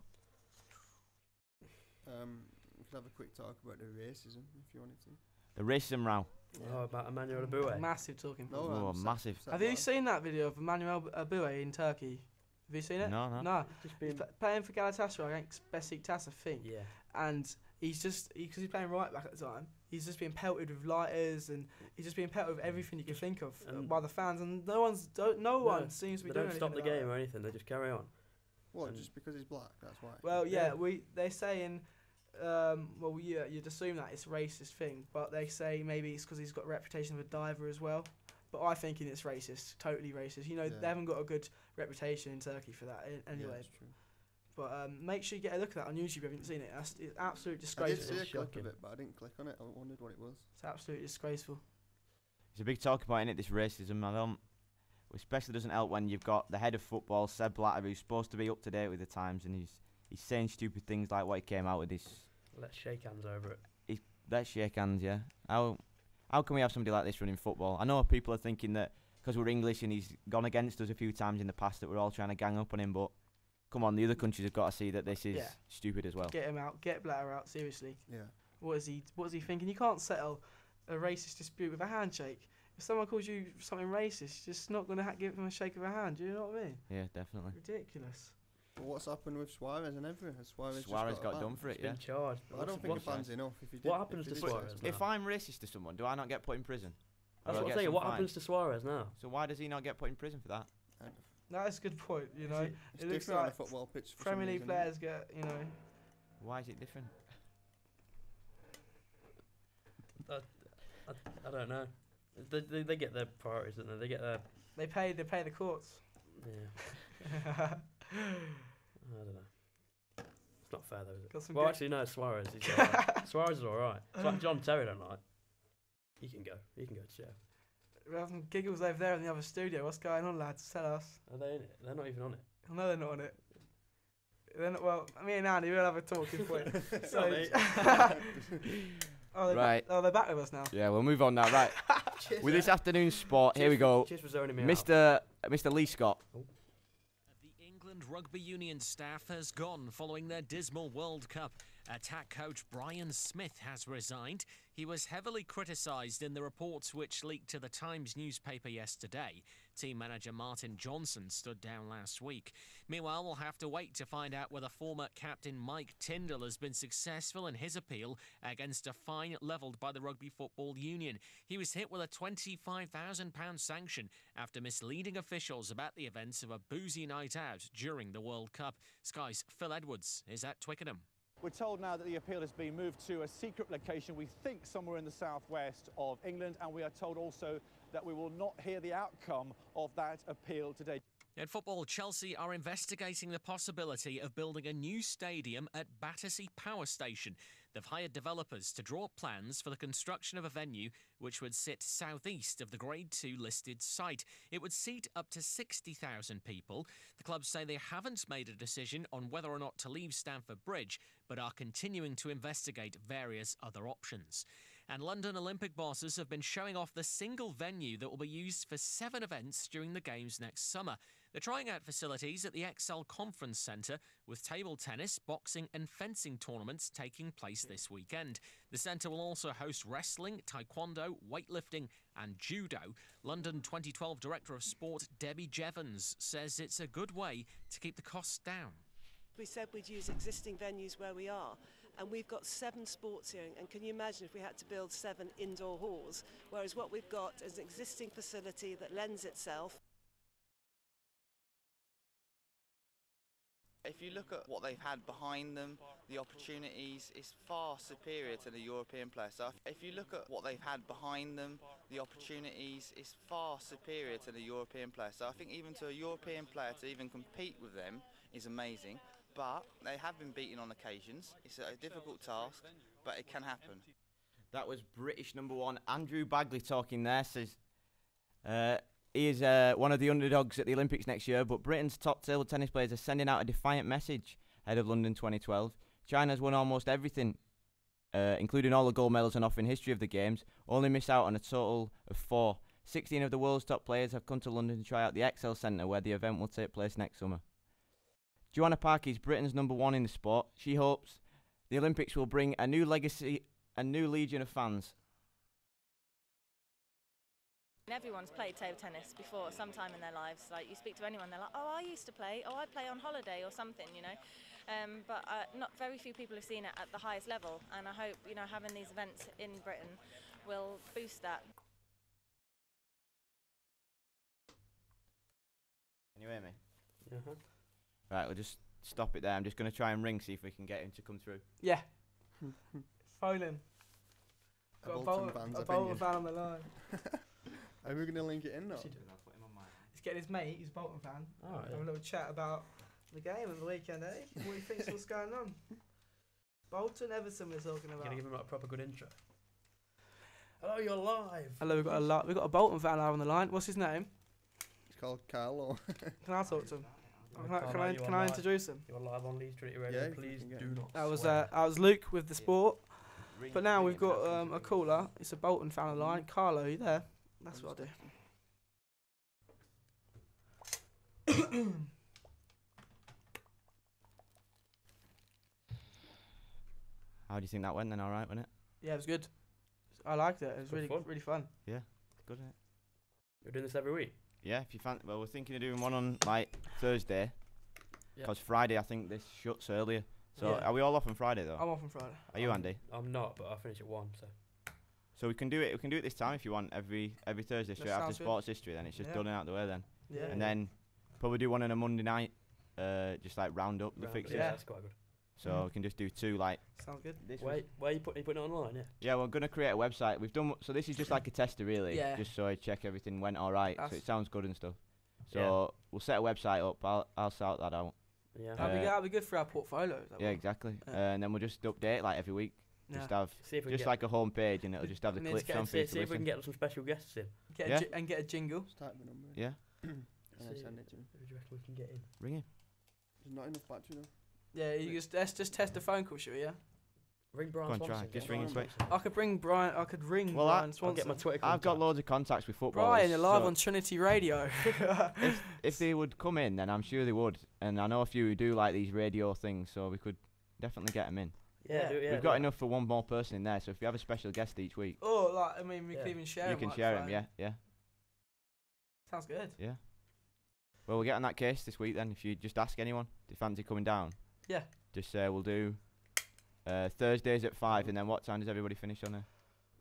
We could have a quick talk about the racism if you wanted to. The racism row. Yeah. Oh, about Emmanuel Aboué. Massive talking point. Oh, massive. Have you seen that video of Emmanuel Aboué in Turkey? Have you seen it? No. He's playing for Galatasaray against Besiktas, I think. Yeah. And he's just, because he's playing right back at the time, he's just being pelted with lighters, and he's just being pelted with everything you can think of by the fans, and no one seems to be doing anything. They don't stop the game or anything, they just carry on. What, just because he's black, that's why? Well, they're saying, you'd assume that it's a racist thing, but they say maybe it's because he's got a reputation of a diver as well. But I think it's racist, totally racist. You know, they haven't got a good reputation in Turkey for that anyway. Yeah, that's true. But make sure you get a look at that on YouTube if you haven't seen it. It's absolutely disgraceful. I did see a clip of it, but I didn't click on it. I wondered what it was. It's absolutely disgraceful. It's a big talk about this racism. Especially doesn't help when you've got the head of football, Seb Blatter, who's supposed to be up to date with the times, and he's saying stupid things like what he came out with this. Let's shake hands over it. Let's shake hands, yeah. How can we have somebody like this running football? I know people are thinking that because we're English and he's gone against us a few times in the past that we're all trying to gang up on him, but come on, the other countries have got to see that this is stupid as well. Get him out. Get Blatter out, seriously. Yeah. What is he thinking? You can't settle a racist dispute with a handshake. If someone calls you something racist, you're just not going to give them a shake of a hand. Do you know what I mean? Yeah, definitely. Ridiculous. Well, what's happened with Suarez and everything? Suarez got done for it, Been charged. I don't think the ban's enough. What happens to Suarez now? If I'm racist to someone, do I not get put in prison? That's what I'm saying. What happens to Suarez now? So why does he not get put in prison for that? That's a good point. You know, it's it looks different like on a football pitch. Premier League players get, you know. Why is it different? I don't know. They get their priorities, don't they? They get their. They pay the courts. Yeah. I don't know. It's not fair though, is it? Well, actually, no. Suarez. He's all right. Suarez is all right. It's like John Terry don't like. He can go to jail. We have some giggles over there in the other studio. What's going on, lads? Tell us. Are they in it? They're not even on it. No, they're not on it. They're not, well, me and Andy will have a talking point. So, right. They're back with us now. Yeah, we'll move on now. Right. With this afternoon's sport, here we go. Cheers for zoning me Mr. Lee Scott. The England Rugby Union staff has gone following their dismal World Cup. Attack coach Brian Smith has resigned. He was heavily criticised in the reports which leaked to the Times newspaper yesterday. Team manager Martin Johnson stood down last week. Meanwhile, we'll have to wait to find out whether former captain Mike Tindall has been successful in his appeal against a fine levelled by the Rugby Football Union. He was hit with a £25,000 sanction after misleading officials about the events of a boozy night out during the World Cup. Sky's Phil Edwards is at Twickenham. We're told now that the appeal has been moved to a secret location, we think somewhere in the southwest of England, and we are told also that we will not hear the outcome of that appeal today. In football, Chelsea are investigating the possibility of building a new stadium at Battersea Power Station. They've hired developers to draw up plans for the construction of a venue which would sit southeast of the Grade 2 listed site. It would seat up to 60,000 people. The clubs say they haven't made a decision on whether or not to leave Stamford Bridge, but are continuing to investigate various other options. And London Olympic bosses have been showing off the single venue that will be used for 7 events during the Games next summer. They're trying out facilities at the ExCeL Conference Centre, with table tennis, boxing and fencing tournaments taking place this weekend. The centre will also host wrestling, taekwondo, weightlifting and judo. London 2012 Director of Sport Debbie Jevons says it's a good way to keep the costs down. We said we'd use existing venues where we are, and we've got 7 sports here, and can you imagine if we had to build 7 indoor halls, whereas what we've got is an existing facility that lends itself. If you look at what they've had behind them, the opportunities is far superior to the European player. So if you look at what they've had behind them, the opportunities is far superior to the European player. So I think even to a European player to even compete with them is amazing. but they have been beaten on occasions. It's a difficult task, but it can happen. That was British number 1 Andrew Bagley talking there. Says he is one of the underdogs at the Olympics next year, but Britain's top table tennis players are sending out a defiant message ahead of London 2012. China's won almost everything, including all the gold medals and offering history of the games, only miss out on a total of 4. 16 of the world's top players have come to London to try out the Excel Centre, where the event will take place next summer. Joanna Park is Britain's number 1 in the sport. She hopes the Olympics will bring a new legacy, a new legion of fans. Everyone's played table tennis before sometime in their lives. Like, you speak to anyone, they're like, oh, I used to play, oh, I play on holiday or something, you know. But not very few people have seen it at the highest level, and I hope, you know, having these events in Britain will boost that. Can you hear me? Uh-huh. Right, we'll just stop it there. I'm just going to try and ring, see if we can get him to come through. Yeah. Phone him. A Got Bolton a fan's Bolton opinion. fan on the line. Are we going to link it in now? He's getting his mate, he's a Bolton fan. Oh, Have a little chat about the game of the weekend, eh? What he thinks what's going on. Bolton Everton we're talking about. Gonna give him like a proper good intro. Hello, you're live. Hello, we've got a Bolton fan live on the line. What's his name? It's called Carlo. Can I talk to him? Carlo, you Can are I live. introduce him? You're live on Leeds Trinity Radio. Yeah, if Please you can get do him. not. That was Luke with the sport. But now we've got a caller. It's a Bolton fan on the line. Carlo, you there? That's what I do. How do you think that went then? All right, wasn't it? Yeah, it was good. I liked it. It was Good really fun. really fun. Yeah, good, isn't it? You're doing this every week. Yeah, if you well, we're thinking of doing one on like Thursday, Yeah. because Friday I think this shuts earlier. So Yeah. are we all off on Friday though? I'm off on Friday. Are you, Andy? I'm not, but I finish at 1, so. So we can do it. We can do it this time if you want. Every Thursday straight after sounds good. sports history. Then it's just Yeah. done and out the way then. Yeah. And then probably do one on a Monday night. Just like round up the fixtures. Yeah, that's quite good. So we can just do 2 like. Sounds good. This Where you putting it online? Yeah. Yeah, we're gonna create a website. We've done so. This is just like a tester, really. Yeah. Just so I check everything went all right. So That's- it sounds good and stuff. So we'll set a website up. I'll sort that out. Yeah. That'd be good for our portfolios. that Yeah, will. exactly. Yeah. And then we'll just update like every week. Just Yeah. have See if we can just get- like a home page, and it'll just have the And then clips just on for you to See if we can listen. get some special guests in. Yeah. And get a jingle. Just type the number in. Yeah, And then See send it to him. Who do you reckon we can get in? ring him. There's not enough battery though. Yeah, let's just test a phone call, shall we? Yeah. Ring Brian Go on, Swanson. try. get Just him. ring him Brian quick. Swanson. I could ring Brian. I could ring Well, Brian I'll Swanson. get my Twitter I've got contact. loads of contacts with footballers. Brian, you're live so on Trinity Radio. if they would come in, then I'm sure they would. And I know a few who do like these radio things, so we could definitely get them in. Yeah, do it, yeah. We've got enough for one more person in there, so if you have a special guest each week, Oh, like, I mean, we Yeah. could even share you him. can like, share phone. them. Yeah, yeah, Sounds good. yeah. Well, we'll get on that case this week then. If you just ask anyone, do you fancy coming down? Yeah. Just we'll do Thursdays at 5, and then what time does everybody finish on there?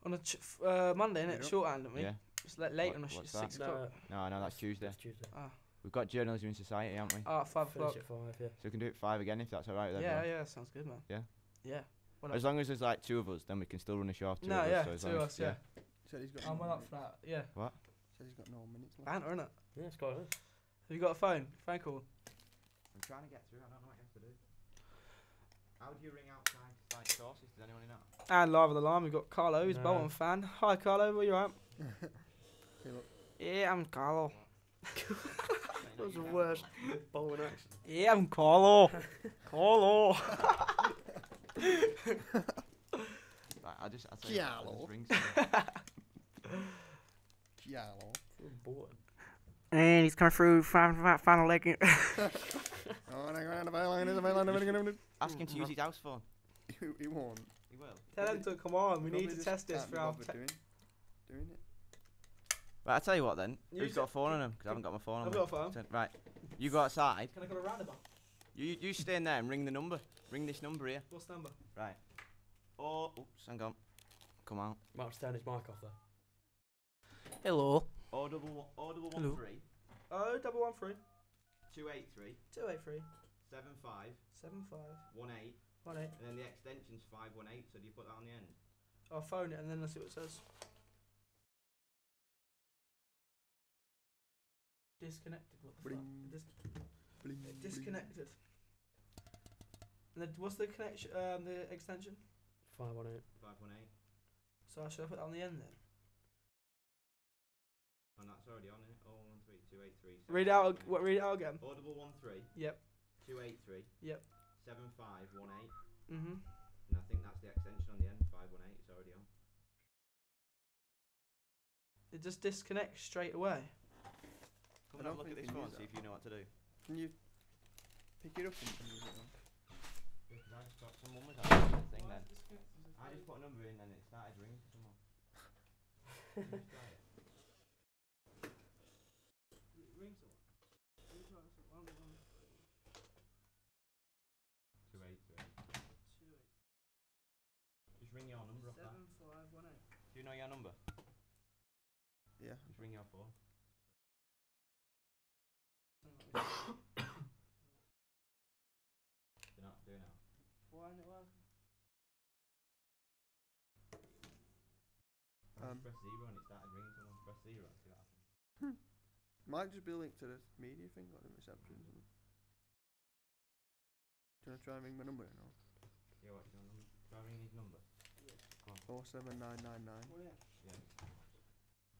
On a Monday, innit? Yeah. Shorthand, don't we? Yeah. It's late What- on a what's 6 that? o'clock. No, that's Tuesday. That's Tuesday. Ah, We've got Journalism in Society, haven't we? at 5 Finish o'clock. at 5, yeah. So we can do it 5 again if that's alright with Yeah, everyone. yeah, sounds good, man. Yeah? Yeah. Well, As long as there's like 2 of us, then we can still run a show of 2 No, of us. yeah, so as 2 long of as- us, yeah. Said he's got. I'm no well up minutes. for that. Yeah. What? Said he's got no minutes left. Banter, innit? Yeah, it's quite nice. Have you got a phone? Phone call? I'm trying to get through. I don't know what you have to do. How do you ring outside like sources? Does anyone know? And live on the line, we've got Carlo, who's a No. Bolton fan. Hi, Carlo, where you at? Hey, look. Yeah, I'm Carlo. That was the worst bowling accent. Yeah, I'm Carlo. Carlo. Right, I'll tell you what, I'll Giallo. just ring someone. Giallo. Important. And he's coming through final leg. Oh, and I got the byline. There's a byline. Ask him to use his house phone. He won't. He will. Tell him to come on. We Probably need to just test this can't be for our. bothered doing it. Right, I'll tell you what then. Use Who's got it. a phone on him? Because I haven't got my phone on I've me. got a phone. So- Right, you go outside. Can I go to roundabout? You stay in there and ring the number. Ring this number here. What's the number? Right. Oh, oops, hang on. Come out. Might have to turn his mic off though. Hello. O double 13 Oh, 113 283 283 75 75 18, 18. and then the extension's 518. So do you put that on the end? I'll phone it and then let's see what it says. Disconnected. What the fuck? Bling. It disconnected. And what's the connection? The extension? 518. 518. So I should put that on the end then. And that's already on it. 013 283. Read out. What? Read it out again. Audible 13. Yep. 283. Yep. 7518. Mhm. And I think that's the extension on the end. 518. It's already on. It just disconnects straight away. Come and have a look at this phone. See if you know what to do. Can you pick it up and use it on? Because I just got someone was having the thing then. I just put a number in and it started ringing to someone. Can you just try it? Ring someone. 283. Just ring your number off that. 7518. Do you know your number? Yeah. Just ring your phone. Do not do now. Why isn't it working? I just press 0 and it started ringing someone. Press 0 and see what happens. Might just be linked to the media thing or the reception or something. Do you want to try and ring my number now? Yeah, what's your number? Try ring his number. Yeah. Come on. 47999 Oh yeah. Yeah.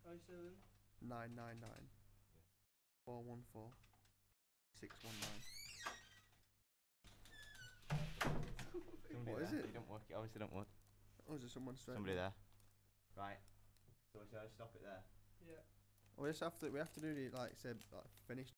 07. 999 414 619. What is it? It don't work. It obviously don't work. Oh, is there someone straight? Somebody there. Right. So shall I stop it there? Yeah. We have to do the like say like finish